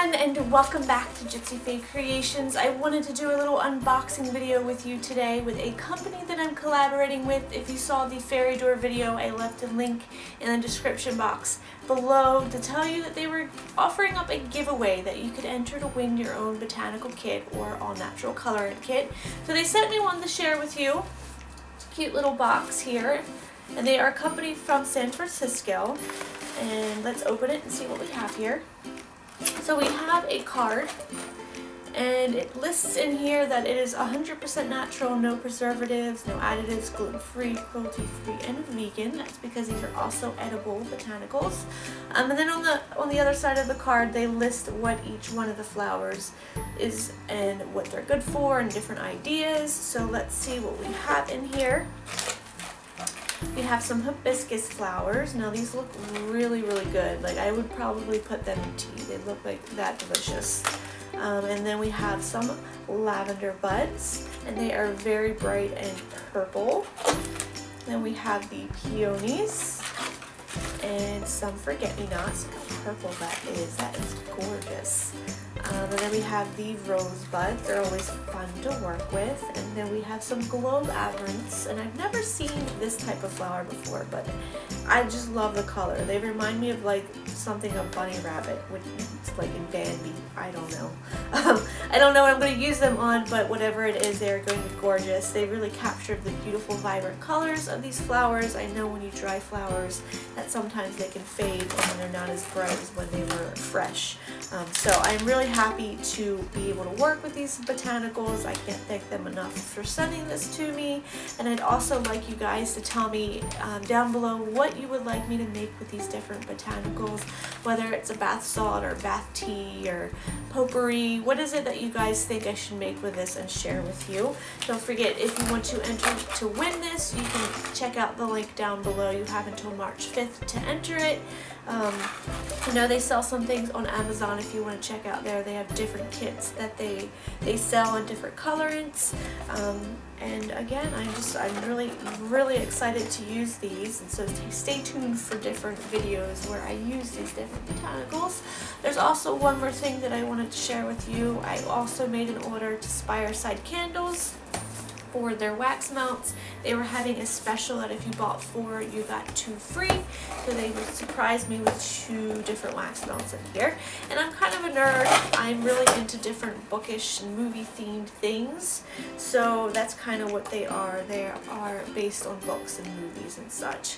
everyone, and welcome back to Gypsyfae Creations. I wanted to do a little unboxing video with you today with a company that I'm collaborating with. If you saw the fairy door video, I left a link in the description box below to tell you that they were offering up a giveaway that you could enter to win your own botanical kit or all natural colorant kit. So they sent me one to share with you. It's a cute little box here, and they are a company from San Francisco. And let's open it and see what we have here. So we have a card, and it lists in here that it is 100% natural, no preservatives, no additives, gluten-free, cruelty-free, and vegan. That's because these are also edible botanicals. And then on the other side of the card, they list what each one of the flowers is and what they're good for and different ideas. So let's see what we have in here. We have some hibiscus flowers. Now these look really, really good. Like, I would probably put them in tea. They look like that delicious. And then we have some lavender buds, and they are very bright and purple. Then we have the peonies and some forget-me-nots. Look how purple that is. That is gorgeous. And then we have the rosebuds. They're always fun to work with. And then we have some globe-averants. And I've never seen this type of flower before, but I just love the color. They remind me of like something of bunny rabbit, which it's like in Bambi. I don't know. I don't know what I'm going to use them on, but whatever it is, they're going to be gorgeous. They really captured the beautiful, vibrant colors of these flowers. I know when you dry flowers that sometimes they can fade when they're not as bright as when they were fresh. So I'm really happy to be able to work with these botanicals. I can't thank them enough for sending this to me. And I'd also like you guys to tell me down below what you would like me to make with these different botanicals, whether it's a bath salt or bath tea or potpourri. What is it that you guys think I should make with this and share with you? Don't forget, if you want to enter to win this, you can check out the link down below. You have until March 5th to enter it. I know they sell some things on Amazon if you want to check out there. They have different kits that they sell in different colorants. And again, I'm really excited to use these, and so stay tuned for different videos where I use these different botanicals. There's also one more thing that I wanted to share with you. I also made an order to Fireside Candles for their wax melts. They were having a special that if you bought 4, you got 2 free. So they would surprise me with 2 different wax melts in here. And I'm kind of a nerd. I'm really into different bookish and movie themed things. So that's kind of what they are. They are based on books and movies and such.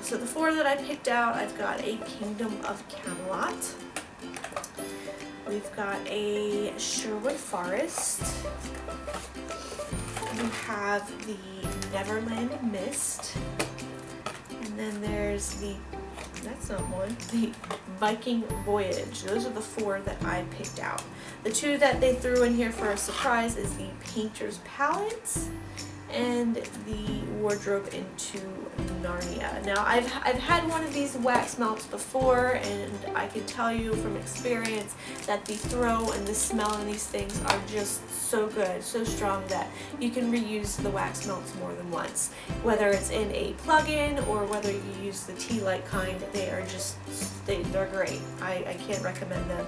So the 4 that I picked out, I've got a Kingdom of Camelot. We've got a Sherwood Forest. We have the Neverland Mist, and then there's the, that's not one, the Viking Voyage. Those are the 4 that I picked out. The 2 that they threw in here for a surprise is the Painter's Palette and the Wardrobe into Narnia. Now I've had one of these wax melts before, and I can tell you from experience that the throw and the smell of these things are just so good, so strong that you can reuse the wax melts more than once. Whether it's in a plug-in or whether you use the tea light kind, they are just, they're great. I can't recommend them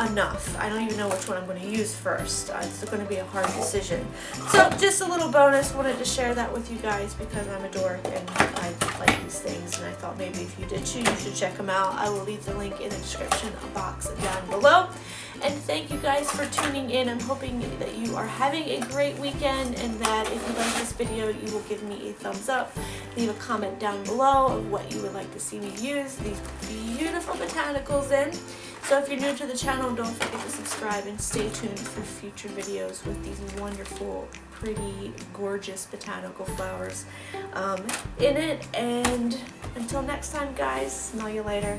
enough. I don't even know which one I'm going to use first. It's going to be a hard decision. So just a little bonus, wanted to share that with you guys because I'm a dork and I like these things, and I thought maybe if you did too, you should check them out. I will leave the link in the description box down below. And thank you guys for tuning in. I'm hoping that you are having a great weekend, and that if you like this video, you will give me a thumbs up. Leave a comment down below of what you would like to see me use these beautiful botanicals in. So if you're new to the channel, don't forget to subscribe and stay tuned for future videos with these wonderful, pretty, gorgeous botanical flowers in it. And until next time, guys, smell you later.